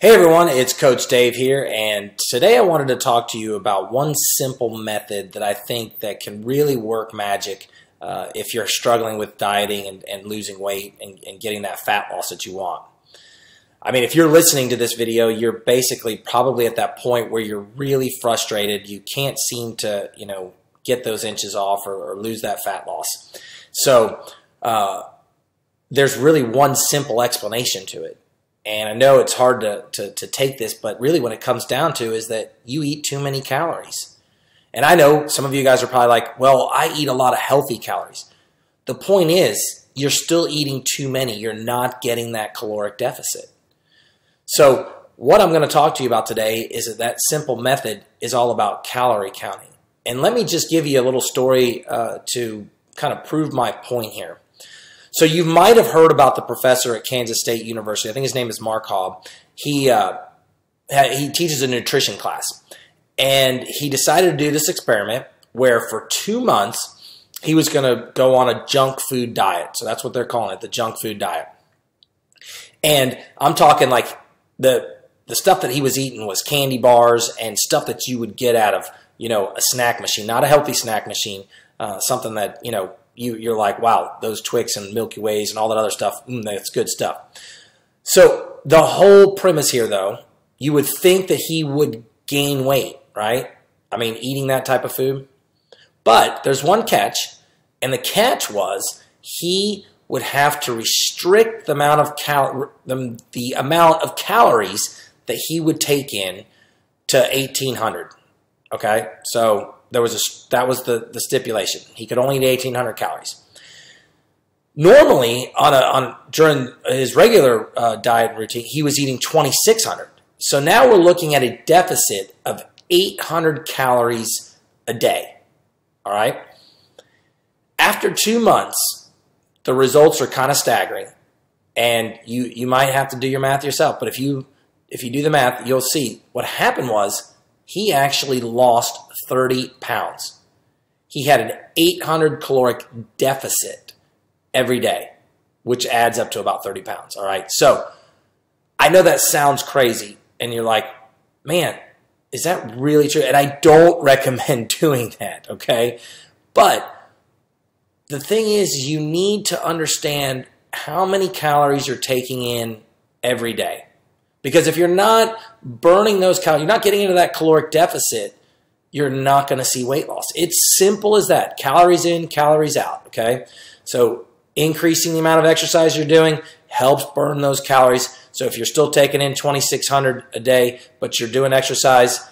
Hey everyone, it's Coach Dave here, and today I wanted to talk to you about one simple method that I think that can really work magic if you're struggling with dieting and losing weight and getting that fat loss that you want. I mean, if you're listening to this video, you're basically probably at that point where you're really frustrated. You can't seem to, get those inches off or lose that fat loss. So there's really one simple explanation to it. And I know it's hard to take this, but really what it comes down to is that you eat too many calories. And I know some of you guys are probably like, well, I eat a lot of healthy calories. The point is, you're still eating too many. You're not getting that caloric deficit. So what I'm going to talk to you about today is that simple method is all about calorie counting. And let me just give you a little story to kind of prove my point here. So you might have heard about the professor at Kansas State University. I think his name is Mark Hobb. He teaches a nutrition class. And he decided to do this experiment where for 2 months, he was going to go on a junk food diet. So that's what they're calling it, the junk food diet. And I'm talking like the stuff that he was eating was candy bars and stuff that you would get out of, a snack machine, not a healthy snack machine, something that, you're like, wow, those Twix and Milky Ways and all that other stuff, that's good stuff. So the whole premise here, though, you would think that he would gain weight, right? I mean, eating that type of food. But there's one catch, and the catch was he would have to restrict the amount of calories that he would take in to 1,800. Okay, so that was the stipulation. He could only eat 1,800 calories. Normally, during his regular diet routine, he was eating 2,600. So now we're looking at a deficit of 800 calories a day. All right. After 2 months, the results are kind of staggering, and you might have to do your math yourself. But if you do the math, you'll see what happened was he actually lost 30 pounds. He had an 800 caloric deficit every day, which adds up to about 30 pounds. All right. So I know that sounds crazy, and you're like, man, is that really true? And I don't recommend doing that. Okay. But the thing is, you need to understand how many calories you're taking in every day. Because if you're not burning those calories, you're not getting into that caloric deficit, you're not going to see weight loss. It's simple as that. Calories in, calories out, okay? So increasing the amount of exercise you're doing helps burn those calories. So if you're still taking in 2,600 a day, but you're doing exercise,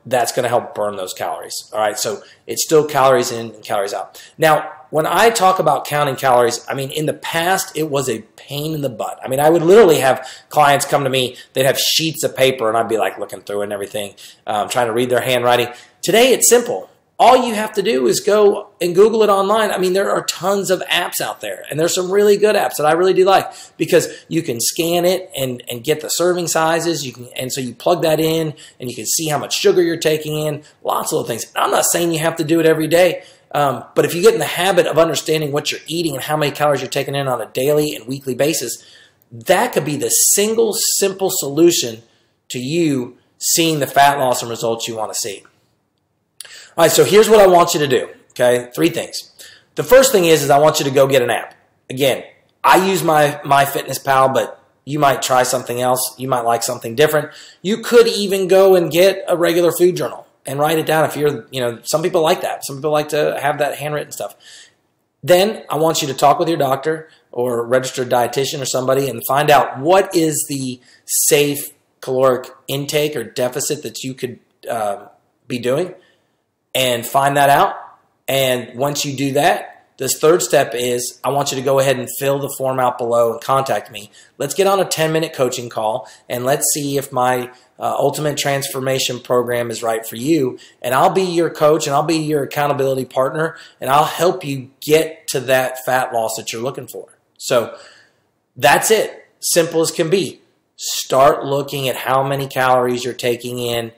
that's going to help burn those calories, all right? So it's still calories in and calories out. Now, when I talk about counting calories, I mean, in the past, it was a pain in the butt. I mean, I would literally have clients come to me, they'd have sheets of paper, and I'd be like looking through it and everything, trying to read their handwriting. Today, it's simple. All you have to do is go and Google it online. I mean, there are tons of apps out there, and there's some really good apps that I really do like because you can scan it and get the serving sizes. And so you plug that in, and you can see how much sugar you're taking in, lots of little things. I'm not saying you have to do it every day, but if you get in the habit of understanding what you're eating and how many calories you're taking in on a daily and weekly basis, that could be the single simple solution to you seeing the fat loss and results you want to see. All right, so here's what I want you to do, okay? 3 things. The first thing is I want you to go get an app. Again, I use my MyFitnessPal, but you might try something else. You might like something different. You could even go and get a regular food journal and write it down if you're, some people like that. Some people like to have that handwritten stuff. Then I want you to talk with your doctor or registered dietitian or somebody and find out what is the safe caloric intake or deficit that you could be doing. And find that out. And once you do that, this third step is I want you to go ahead and fill the form out below and contact me. Let's get on a 10-minute coaching call, and let's see if my Ultimate Transformation program is right for you. And I'll be your coach, and I'll be your accountability partner, and I'll help you get to that fat loss that you're looking for. So that's it. Simple as can be. Start looking at how many calories you're taking in,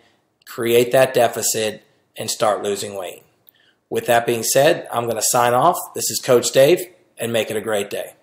create that deficit, and start losing weight. With that being said, I'm going to sign off. This is Coach Dave, and make it a great day.